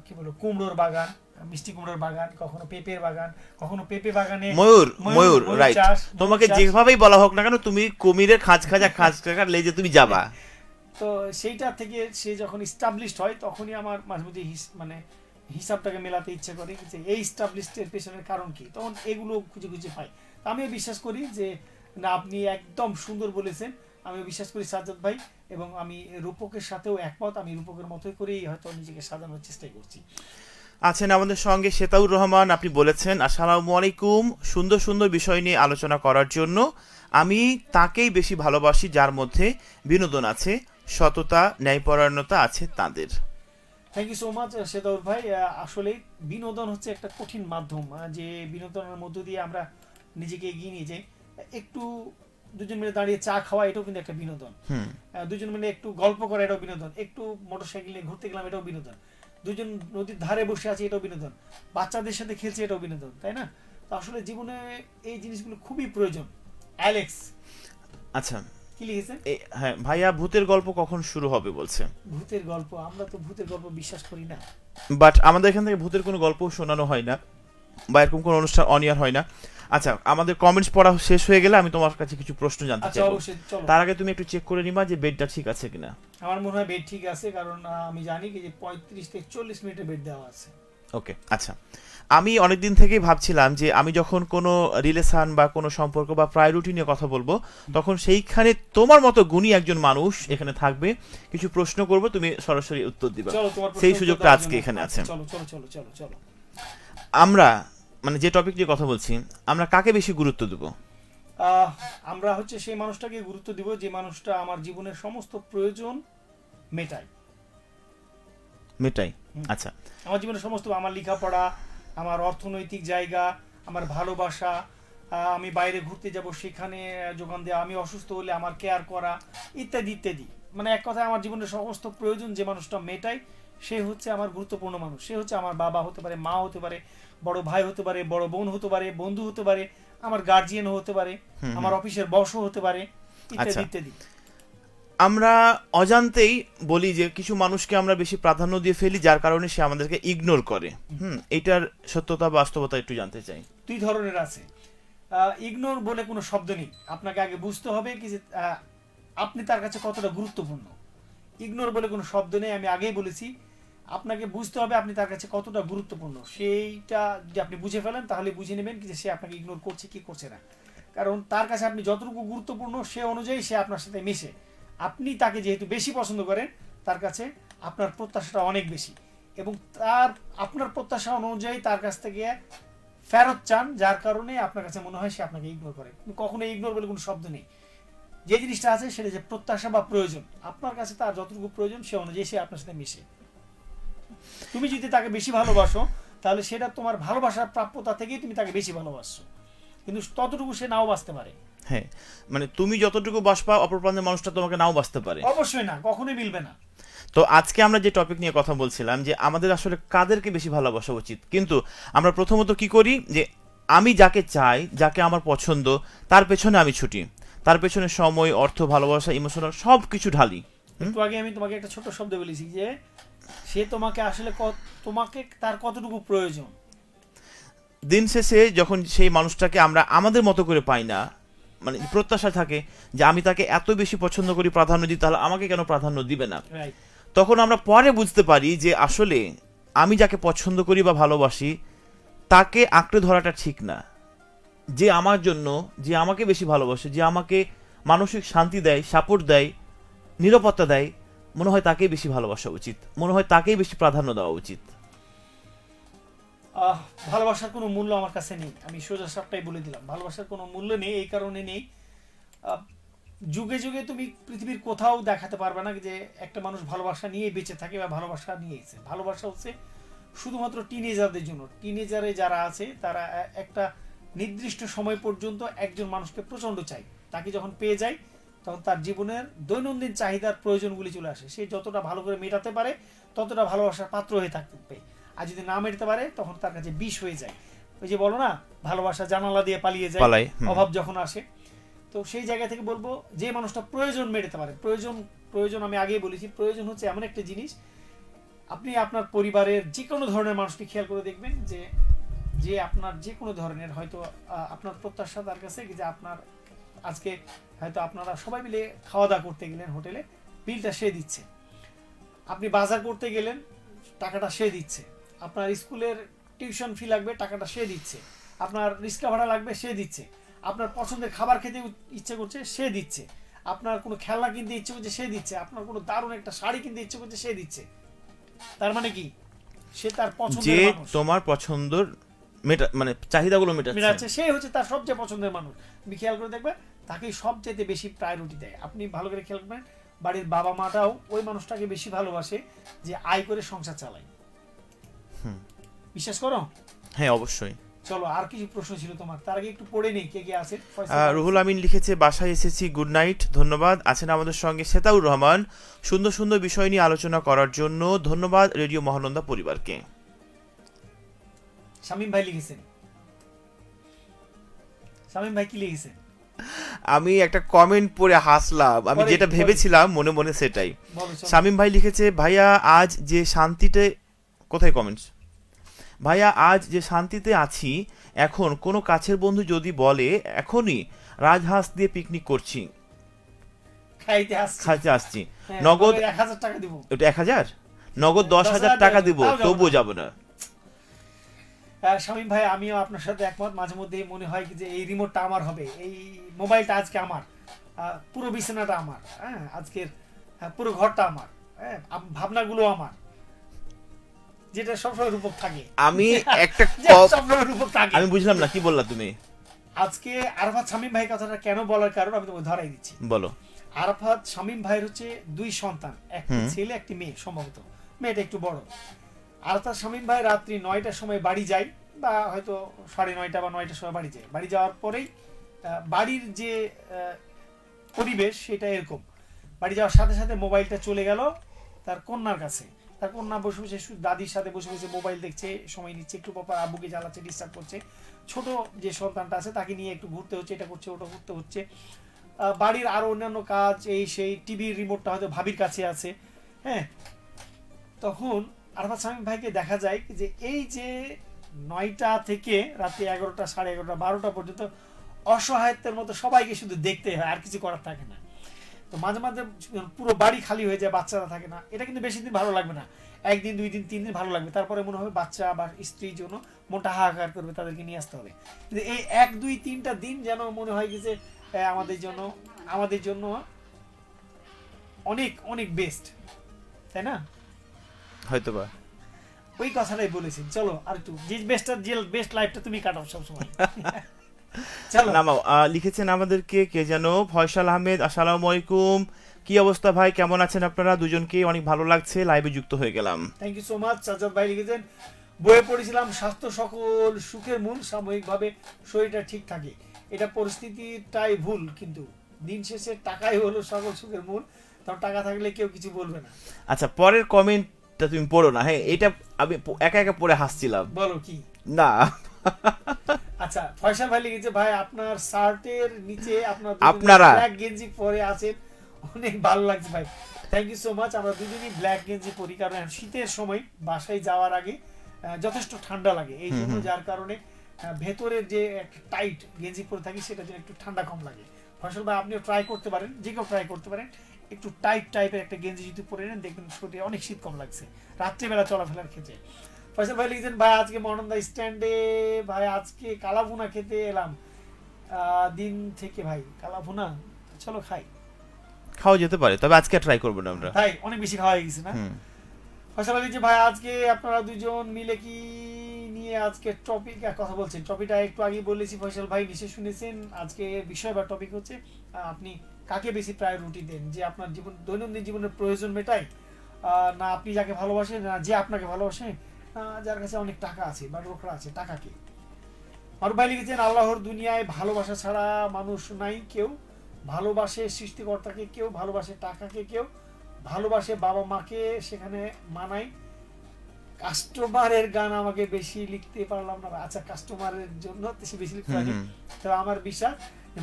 কি বলবো কুমড়োর বাগান, মিষ্টি কুমড়োর বাগান, কখনো পেঁপের বাগান, কখনো পেঁপে বাগানে ময়ূর রাইট। তোমাকে যেভাবেই বলা হোক না কেন, তুমি কুমিরের খাঁজ খাজা লেজে তুমি যাবা। তো সেইটা থেকে সে যখন এস্টাবলিশড হয় তখনই আমার মাঝে মধ্যে মানে হিসাবটাকে মেলাতে ইচ্ছে করে যে এই এস্টাবলিশডের পেছনের কারণ কি, তখন এগুলো খুঁজে পাই। আমিও বিশ্বাস করি যে না, আপনি একদম সুন্দর বলেছেন। আমিও বিশ্বাস করি সাজ্জাদ ভাই, এবং আমি রূপকের সাথেও একমত। আমি রূপকের মতোই করেই হয়তো নিজেকে সাজানোর চেষ্টাই করছি। আছেন আমাদের সঙ্গে শেতাউর রহমান, আপনি বলেছেন আসসালামু আলাইকুম, সুন্দর বিষয় নিয়ে আলোচনা করার জন্য। আমি তাকেই বেশি ভালোবাসি যার মধ্যে বিনোদন আছে, সততা, ন্যায়পরায়ণতা আছে তাদের। থ্যাংক ইউ সো মাচ শেতাউর ভাই। আসলে বিনোদন হচ্ছে একটা কঠিন মাধ্যম, যে বিনোদনের মধ্য দিয়ে আমরা নিজেকে এগিয়ে নিয়ে যাই। একটু দুজন মিলে দাঁড়িয়ে চা খাওয়া এটাও কিন্তু একটা বিনোদন। দুজন মিলে একটু গল্প করা এটাও বিনোদন। একটু মোটরসাইকেলে ঘুরতে গেলাম এটাও বিনোদন। দুজন নদীর ধারে বসে আছে এটাও বিনোদন। বাচ্চাদের সাথে খেলছে এটাও বিনোদন, তাই না? তো আসলে জীবনে এই জিনিসগুলো খুবই প্রয়োজন। অ্যালেক্স আচ্ছা কি লিখেছে? হ্যাঁ ভাইয়া, ভূতের গল্প কখন শুরু হবে বলছে। ভূতের গল্প? আমরা তো ভূতের গল্প বিশ্বাস করি না, বাট আমাদের এখান থেকে ভূতের কোনো গল্প শোনানো হয় না বা এরকম কোনো অনুষ্ঠান অনিয়ার হয় না। আচ্ছা, আমাদের কমেন্টস পড়া শেষ হয়ে গেলে আমি তোমার কাছে কিছু প্রশ্ন জানতে চাইবো। তার আগে তুমি একটু চেক করে নিবা যে বেডটা ঠিক আছে কিনা। আমার মনে হয় বেড ঠিক আছে, কারণ আমি জানি কি যে 35 থেকে 40 মিনিটের বেড দেওয়া আছে। ওকে আচ্ছা, আমি অনেকদিন থেকেই ভাবছিলাম যে আমি যখন কোনো রিলেশন বা কোনো সম্পর্ক বা প্রায়োরিটি নিয়ে কথা বলবো, তখন সেইখানে তোমার মতো গুণী একজন মানুষ এখানে থাকবে, কিছু প্রশ্ন করব, তুমি সরাসরি উত্তর দিবা। সেই সুযোগটা আজকে এখানে আছে। চলো। আমরা মানে যে টপিক নিয়ে কথা বলছি, আমরা কাকে বেশি গুরুত্ব দেব? আমরা হচ্ছে সেই মানুষটাকে গুরুত্ব দিব যে মানুষটা আমার জীবনের সমস্ত প্রয়োজন মেটায়। আচ্ছা, আমার জীবনের সমস্ত, আমার লেখাপড়া, আমার অর্থনৈতিক জায়গা, আমার ভালোবাসা, আমি বাইরে ঘুরতে যাব সেখানে যোগান দেওয়া, আমি অসুস্থ হলে আমার কেয়ার করা, ইত্যাদি ইত্যাদি। মানে এক কথায় আমার জীবনের সমস্ত প্রয়োজন যে মানুষটা মেটায় সে হচ্ছে আমার গুরুত্বপূর্ণ মানুষ। সে হচ্ছে আমার বাবা হতে পারে, মা হতে পারে, বড় ভাই হতে পারে, বড় বোন হতে পারে, বন্ধু হতে পারে, আমার গার্জিয়ান হতে পারে, আমার অফিসের বসও হতে পারে, ইত্যাদি ইত্যাদি। আমরা অজান্তেই বলি যে কিছু মানুষকে আমরা বেশি প্রাধান্য দিয়ে ফেলি, যার কারণে সে আমাদেরকে ইগনোর করে। এটার সত্যতা বাস্তবতা একটু জানতে চাই। দুই ধরনের আছে। ইগনোর বলে কোনো শব্দ নেই। আপনাকে আগে বুঝতে হবে কি যে আপনি তার কাছে কতটা গুরুত্বপূর্ণ। ইগনোর বলে কোনো শব্দ নেই, আমি আগেই বলেছি। আপনাকে বুঝতে হবে আপনি তার কাছে কতটা গুরুত্বপূর্ণ। সেইটা যদি আপনি বুঝে ফেলেন তাহলে বুঝে নেবেন কি যে সে আপনাকে ইগনোর করছে কি করছে না। কারণ তার কাছে আপনি যতটুকু গুরুত্বপূর্ণ সে অনুযায়ী সে আপনার সাথে মিশে। আপনি তাকে যেহেতু বেশি পছন্দ করেন, তার কাছে আপনার প্রত্যাশাটা অনেক বেশি, এবং আপনার প্রত্যাশা অনুযায়ী তার কাছ থেকে ফেরত চান, যার কারণে আপনার কাছে মনে হয় সে আপনাকে ইগনোর করে। কখনো ইগনোর বলে কোনো শব্দ নেই। যে জিনিসটা আছে সেটা যে প্রত্যাশা বা প্রয়োজন, আপনার কাছে তার যতটুকু প্রয়োজন সে অনুযায়ী সে আপনার সাথে মিশে। তুমি যদি তাকে বেশি ভালোবাসো তাহলে সেটা তোমার ভালোবাসার প্রাপ্যতা থেকেই তুমি তাকে বেশি ভালোবাসছো, কিন্তু ততটুকু সে নাও বাঁচতে পারে। হ্যাঁ, মানে তুমি যতটুকু বাসবা অপর প্রান্তের মানুষটা তোমাকে নাও বাঁচতে পারে। অবশ্যই না, কখনোই মিলবে না। তো আজকে আমরা যে টপিক নিয়ে কথা বলছিলাম যে আমাদের আসলে কাদেরকে বেশি ভালোবাসা উচিত, কিন্তু আমরা প্রথমত কি করি যে আমি যাকে চাই, যাকে আমার পছন্দ, তার পেছনে আমি ছুটি, তার পেছনে সময়, অর্থ, ভালোবাসা, ইমোশনাল সব কিছু ঢালি। একটু আগে আমি তোমাকে একটা ছোট শব্দ বলেছি যে সে তোমাকে আসলে তোমাকে তার কতটুকু প্রয়োজন। দিন শেষে যখন সেই মানুষটাকে আমরা আমাদের মতো করে পাই না, মানে প্রত্যাশা থাকে যে আমি তাকে এত বেশি পছন্দ করি, প্রাধান্য দিই, তাহলে আমাকে কেন প্রাধান্য দিবে না, তখন আমরা পরে বুঝতে পারি যে আসলে আমি যাকে পছন্দ করি বা ভালোবাসি তাকে আঁকড়ে ধরাটা ঠিক না। যে আমার জন্য, যে আমাকে বেশি ভালোবাসে, যে আমাকে মানসিক শান্তি দেয়, সাপোর্ট দেয়, নিরাপত্তা দেয়, মনে হয় তাকেই বেশি ভালোবাসা উচিত, মনে হয় তাকেই বেশি প্রাধান্য দেওয়া উচিত। ভালোবাসার কোনো মূল্য আমার কাছে নেই, আমি সোজা সাপটাই বলে দিলাম। ভালোবাসার কোনো মূল্য নেই, এই কারণে নেই, যুগে যুগে তুমি পৃথিবীর কোথাও দেখাতে পারবে না যে একটা মানুষ ভালোবাসা নিয়ে বেঁচে থাকে বা ভালোবাসা নিয়েছে। ভালোবাসা হচ্ছে শুধুমাত্র টিনেজারদের জন্য। টিনেজারে যারা আছে তারা একটা নির্দিষ্ট সময় পর্যন্ত একজন মানুষকে প্রচন্ড চায়, তাকে যখন পেয়ে যায় তখন তার জীবনের দৈনন্দিন চাহিদার প্রয়োজনগুলি চলে আসে। সে যতটা ভালো করে মেটাতে পারে ততটা ভালোবাসার পাত্র হয়ে থাকবে, আর যদি না মেটাতে পারে তখন তার কাছে বিষ হয়ে যায়। ওই যে বলো না, ভালোবাসা জানালা দিয়ে পালিয়ে যায় অভাব যখন আসে। তো সেই জায়গা থেকে বলবো যে মানুষটা প্রয়োজন মেটাতে পারে। প্রয়োজন আমি আগেই বলেছি, প্রয়োজন হচ্ছে এমন একটা জিনিস, আপনি আপনার পরিবারের যে কোনো ধরনের মানুষকে খেয়াল করে দেখবেন যে আপনার যে কোনো ধরনের হয়তো আপনার প্রত্যাশা তার কাছে যে আপনার আজকে হয়তো আপনারা সবাই মিলে খাওয়া দাওয়া করতে গেলেন হোটেলে, বিলটা সে দিচ্ছে। আপনি বাজার করতে গেলেন, টাকাটা সে দিচ্ছে। আপনার স্কুলের টিউশন ফি লাগবে, টাকাটা সে দিচ্ছে। আপনার রিক্সা ভাড়া লাগবে, সে দিচ্ছে। আপনার পছন্দের খাবার খেতে ইচ্ছে করছে, সে দিচ্ছে। আপনার কোনো খেলনা কিনতে ইচ্ছে করছে, সে দিচ্ছে। আপনার কোনো দারুণ একটা শাড়ি কিনতে ইচ্ছে করছে, সে দিচ্ছে। তার মানে কি, সে তার পছন্দের মানুষ, তোমার পছন্দের মানে চাহিদাগুলো মেটাচ্ছে, সে হচ্ছে তার সবচেয়ে পছন্দের মানুষ। তুমি খেয়াল করে দেখবে তাকেই সবচেয়ে বেশি প্রায়োরিটি দেয়। আপনি ভালো করে খেয়াল করবেন, বাড়ির বাবা মাটাও ওই মানুষটাকে বেশি ভালোবাসে যে আয় করে সংসার চালায়। বিশ্বাস করো? হ্যাঁ, অবশ্যই। চলো, আর কিছু প্রশ্ন ছিল তোমার, তার আগে একটু পড়ে নেই কে কে আছে। রুহুল আমিন লিখেছে, বাসায় এসেছি, গুড নাইট, ধন্যবাদ। আছেন আমাদের সঙ্গে সেতাউর রহমান, সুন্দর সুন্দর বিষয় নিয়ে আলোচনা করার জন্য ধন্যবাদ রেডিও মহানন্দা পরিবারকে। শামীম ভাই লিখেছেন, শামীম ভাই কি লিখেছেন? আমি একটা কমেন্ট পড়ে হাসলাম, আমি যেটা ভেবেছিলাম মনে মনে সেটাই। শামীম ভাই লিখেছে, ভাইয়া আজ যে শান্তিতে, কোথায় কমেন্টস, ভাইয়া আজ যে শান্তিতে আছি, এখন কোনো কাছের বন্ধু যদি বলে এখনই রাজহাঁস দিয়ে পিকনিক করছি, খাইতে আসছি, নগদ 1000 টাকা দিব, ওটা 1000, নগদ 10,000 টাকা দিব, তবুও যাব না। শামীম ভাই, আমিও আপনার সাথে একমত। মাঝে মধ্যে মনে হয় যে এই রিমোটটা আমার হবে, এই মোবাইলটা আজকে আমার, পুরো বিছানাটা আমার, হ্যাঁ আজকের পুরো ঘরটা আমার, হ্যাঁ ভাবনাগুলো আমার, যেটা সবসময় রূপক থাকে। আমি একটা সবসময় রূপক থাকে। আমি বুঝলাম না, কি বললা তুমি? আজকে আরাফাত শামীম ভাই কথাটা কেন বলার কারণ আমি তোমাকে ধরাই দিচ্ছি। বলো। আরাফাত শামীম ভাইয়ের হচ্ছে 2 সন্তান, একটা ছেলে একটি মেয়ে, সম্ভবত মেয়েটা একটু বড়। আরাফাত শামীম ভাই রাত্রি 9টার সময় বাড়ি যায়, বা হয়তো 9:30 বা 9টার সময় বাড়ি যায়। বাড়ি যাওয়ার পরেই বাড়ির যে পরিবেশ সেটা এরকম, বাড়ি যাওয়ার সাথে সাথে মোবাইলটা চলে গেল তার কন্যার কাছে। তার কন্যা বসে বসে দাদির সাথে বসে বসে মোবাইল দেখছে, সময় নিচ্ছে, একটু পাপা আব্বুকে জ্বালাচ্ছে, ডিস্টার্ব করছে। ছোট যে সন্তানটা আছে তাকে নিয়ে একটু ঘুরতে হচ্ছে, এটা করছে, ওটা করতে হচ্ছে। বাড়ির আরো অন্যান্য কাজ, এই সেই টিভির রিমোটটা হয়তো ভাবির কাছে আছে, হ্যাঁ, তখন আরাফাত শামীম ভাইকে দেখা যায় যে এই যে 9টা থেকে রাতে 11টা, 11:30, 12টা পর্যন্ত অসহায়ত্বের মতো সবাইকে শুধু দেখতে হয়, আর কিছু করার থাকে না। তো মাঝে মাঝে পুরো বাড়ি খালি হয়ে যায়, বাচ্চারা থাকে না, এটা কিন্তু বেশি দিন ভালো লাগবে না, 1 দিন 2 দিন 3 দিন ভালো লাগবে, তারপরে মনে হবে বাচ্চা বা স্ত্রীর জন্য মনটা হাহাকার করবে, তাদেরকে নিয়ে আসতে হবে। কিন্তু এই 1 2 3টা দিন যেন মনে হয় যে আমাদের জন্য অনেক অনেক বেস্ট, তাই না? হয়তোবা ওই কথাটাই বলেছি। চলো আর একটু যে বেস্ট লাইফটা তুমি কাটাও সবসময়। চলো নামাও। লিখেছেন আমাদেরকে কে যেন, ফয়সাল আহমেদ, আসসালামু আলাইকুম, কি অবস্থা ভাই, কেমন আছেন আপনারা? দুজনকে অনেক ভালো লাগছে, লাইভে যুক্ত হয়ে গেলাম। Thank you so much. Sajjad ভাই লিখেছেন, বইয়ে পড়েছিলাম স্বাস্থ্য সকল সুখের মূল, সাময়িকভাবে শরীরটা ঠিক থাকে, এটা পরিস্থিতিটাই ভুল, কিন্তু দিন শেষে টাকাই হলো সকল সুখের মূল, তখন টাকা থাকলে কেউ কিছু বলবে না। আচ্ছা, পরের কমেন্টটা তুমি পড়ো না, হ্যাঁ, এটা আমি একা একা পড়ে হাসছিলাম। বলো কি? না আচ্ছা, ফয়সাল ভাই লিখেছে, ভাই আপনার শার্টের নিচে আপনারা ব্ল্যাক গেঞ্জি পরে আছেন, অনেক ভালো লাগছে ভাই। Thank you so much. আমরা দুজনই ব্ল্যাক গেঞ্জি পরি, কারণ শীতের সময় বাসায় যাওয়ার আগে যথেষ্ট ঠান্ডা লাগে, এই জন্য, যার কারণে ভেতরের যে একটা টাইট গেঞ্জি পরে থাকি সেটা যেন একটু ঠান্ডা কম লাগে। ফয়সাল ভাই আপনিও ট্রাই করতে পারেন, যে কেউ ট্রাই করতে পারেন, একটু টাইট টাইপের একটা গেঞ্জি যদি পরে নেন, দেখবেন শরীরে অনেক শীত কম লাগছে রাত্রেবেলা চলাফেরার ক্ষেত্রে। ফয়সাল ভাই লিখছেন, ভাই আজকে মহানন্দা স্ট্যান্ডে, ভাই আজকে কালাভুনা খেতে এলাম দিন থেকে, ভাই কালাভুনা চলো খাই। খাওয়া যেতে পারে, তবে আজকে ট্রাই করবো না আমরা, তাই অনেক বেশি খাওয়া হয়ে গেছে না? ফয়সাল ভাই লিখছে, ভাই আজকে আপনারা দুজন মিলে কি নিয়ে আজকে টপিক কথা বলছেন? টপিকটা একটু আগে বলেছি, ফয়সাল ভাই নিশ্চয়ই শুনেছেন। আজকে বিষয় বা টপিক হচ্ছে, আপনি কাকে বেশি প্রায়োরিটি দেন, যে আপনার জীবন দৈনন্দিন জীবনের প্রয়োজন মেটায়, না আপনি যাকে ভালোবাসেন, না যে আপনাকে ভালোবাসে, যার কাছে অনেক টাকা আছে বা রোকড়া আছে, টাকাকে? মারুফ ভাই লিখেছেন, আল্লাহর দুনিয়ায় ভালোবাসা ছাড়া মানুষ নাই, কেউ ভালোবাসে সৃষ্টিকর্তাকে, কেউ ভালোবাসে টাকাকে, কেউ ভালোবাসে বাবা মাকে, সেখানে মানাই। কাস্টমারের গান আমাকে বেশি লিখতে পারলাম না। আচ্ছা, কাস্টমারের জন্য বেশি লিখতে পারি, তো আমার বিশ্বাস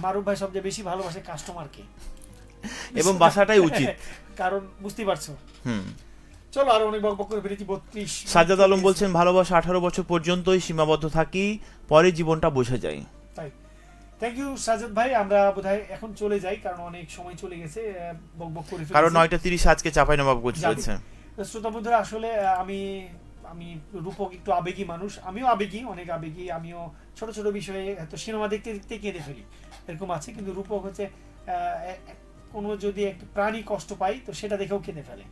মারুফ ভাই সবচেয়ে বেশি ভালোবাসে কাস্টমারকে, এবং বাসাটাই উচিত, কারণ বুঝতে পারছো। চলো আর অনেক বকবক করে ফেলেছি। 32 সাজ্জাদ আলম বলছেন, ভালোবাসা 18 বছর পর্যন্তই সীমাবদ্ধ থাকি, পরে জীবনটা বোঝা যায়। তাই থ্যাংক ইউ সাজ্জাদ ভাই। আমরা বোধহয় এখন চলে যাই, কারণ অনেক সময় চলে গেছে, বকবক করে ফেলেছি, কারণ 9:30 আজকে চাঁপাইনবাবগঞ্জ চলছে। শ্রোতা বন্ধুরা, আসলে আমি রূপক একটু আবেগী মানুষ, আমিও আবেগী, অনেক আবেগী, আমিও ছোট ছোট বিষয়ে হয়তো সিনেমা দেখতে দেখতে কেঁদে ফেলি, এরকম আছে। কিন্তু রূপক হচ্ছে কোনো যদি একটা প্রাণী কষ্ট পায় তো সেটা দেখেও কেঁদে ফেলে,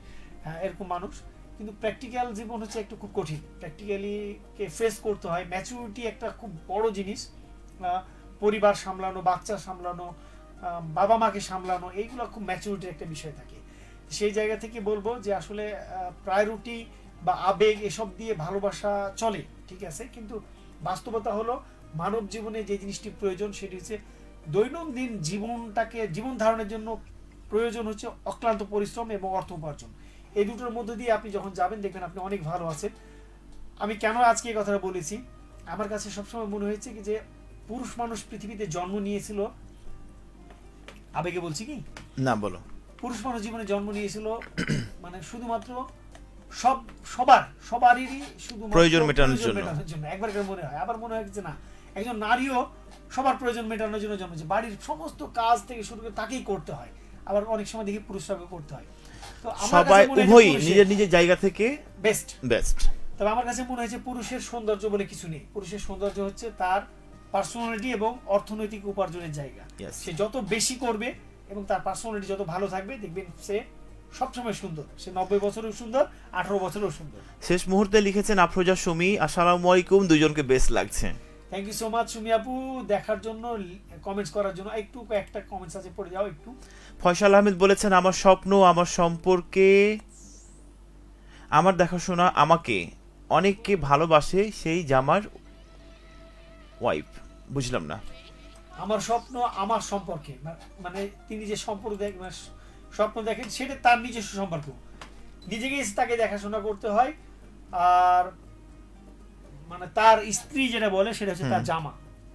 এরকম মানুষ। কিন্তু প্র্যাকটিক্যাল জীবন হচ্ছে একটু খুব কঠিন, প্র্যাকটিক্যালি কে ফেস করতে হয়। ম্যাচুরিটি একটা খুব বড় জিনিস, পরিবার সামলানো, বাচ্চা সামলানো, বাবা মাকে সামলানো, এইগুলো খুব ম্যাচুরিটির একটা বিষয় থাকে। সেই জায়গা থেকে বলবো যে আসলে প্রায়োরিটি বা আবেগ এসব দিয়ে ভালোবাসা চলে, ঠিক আছে, কিন্তু বাস্তবতা হলো মানব জীবনে যে জিনিসটি প্রয়োজন সেটি হচ্ছে দৈনন্দিন জীবন ধারণের জন্য প্রয়োজন হচ্ছে অক্লান্ত পরিশ্রম এবং অর্থ উপার্জন। এই দুটোর মধ্যে দিয়ে আপনি যখন যাবেন, দেখবেন আপনি অনেক ভালো আছেন। আমি কেন আজকে এই কথাটা বলেছি, আমার কাছে সবসময় মনে হয়েছে কি যে পুরুষ মানুষ পৃথিবীতে জন্ম নিয়েছিল, আবেগে বলছি কি না বলো, পুরুষ মানুষ জীবনে জন্ম নিয়েছিল মানে শুধুমাত্র সবারই শুধুমাত্র প্রয়োজন মেটানোর জন্য। একবার করে মনে হয়, আবার মনে হয় যে না, একজন নারীও সবার প্রয়োজন মেটানোর জন্য জন্মেছে, বাড়ির সমস্ত কাজ থেকে শুরু করে তাকেই করতে হয়, আবার অনেক সময় দেখি পুরুষরাও করতে হয়। তো সবাই উভয়ই নিজের নিজের জায়গা থেকে বেস্ট। তবে আমার কাছে মনে হয়েছে পুরুষের সৌন্দর্য বলে কিছু নেই, পুরুষের সৌন্দর্য হচ্ছে তার পার্সোনালিটি এবং অর্থনৈতিক উপার্জনের জায়গা। সে যত বেশি করবে এবং তার পার্সোনালিটি যত ভালো থাকবে, দেখবেন সে সবসময় সুন্দর, সে 90 বছরেও সুন্দর, 18 বছরেও সুন্দর। শেষ মুহূর্তে লিখেছেন আফরোজা সুমি, আসসালামু আলাইকুম, দুজনকে বেস্ট লাগছে। Thank you so much Sumi আপু, দেখার জন্য, কমেন্টস করার জন্য। একটু একটা কমেন্টস আছে, পড়ে যাও একটু। ফয়সাল আহমেদ বলেছেন, আমার স্বপ্ন, আমার সম্পর্কে, আমার দেখাশোনা, আমাকে অনেককে ভালোবাসে, সেই জামার ওয়াইফ। বুঝলাম না। আমার স্বপ্ন, আমার সম্পর্কে, মানে তিনি যে স্বপ্ন দেখেন সেটা তার নিজস্ব সম্পর্ক, নিজেকে তাকে দেখাশোনা করতে হয়। আর মানে তার স্ত্রী যেটা বলে সেটা হচ্ছে তার জামা,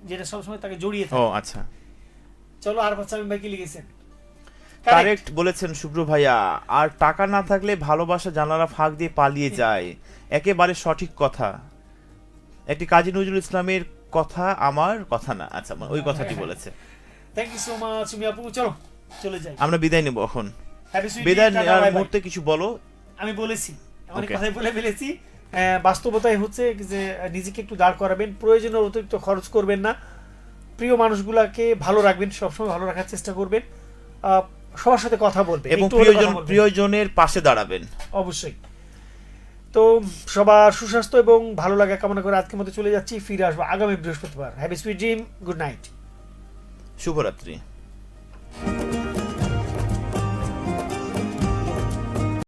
যেটা সবসময় তাকে জড়িয়ে থাকে। ও আচ্ছা। চলো আর বাচ্চা আমি ভাই কি লিখেছেন? কারেক্ট বলেছেন শুভ্র ভাইয়া। আর টাকা না থাকলে ভালোবাসা জানালা ফাঁক দিয়ে পালিয়ে যায়, একেবারে সঠিক কথা। একটি কাজী নজরুল ইসলামের কথা, আমার কথা না। আচ্ছা, ওই কথাটি বলেছে। Thank you so much Sumi আপু। চলো চলে যাই, আমরা বিদায় নেব এখন। হ্যাপি সুইট বিদায় টাটা, নেওয়ার বাই বাই। মুহূর্তে কিছু বলো। আমি বলেছি, অনেক Okay. কথাই বলে ফেলেছি। বাস্তবতাই হচ্ছে যে নিজেকে একটু দাঁড় করাবেন, প্রয়োজনের অতিরিক্ত খরচ করবেন না, প্রিয় মানুষগুলাকে ভালো রাখবেন, সবসময় ভালো রাখার চেষ্টা করবেন, সবার সাথে কথা বলবেন এবং একটু হলেও কথা বলবেন। প্রিয়জনের পাশে দাঁড়াবেন। অবশ্যই। তো সবার সুস্বাস্থ্য এবং ভালো লাগা কামনা করে আজকের মতো চলে যাচ্ছি, ফিরে আসবো আগামী বৃহস্পতিবার। Happy sweet dream, good night, শুভরাত্রি।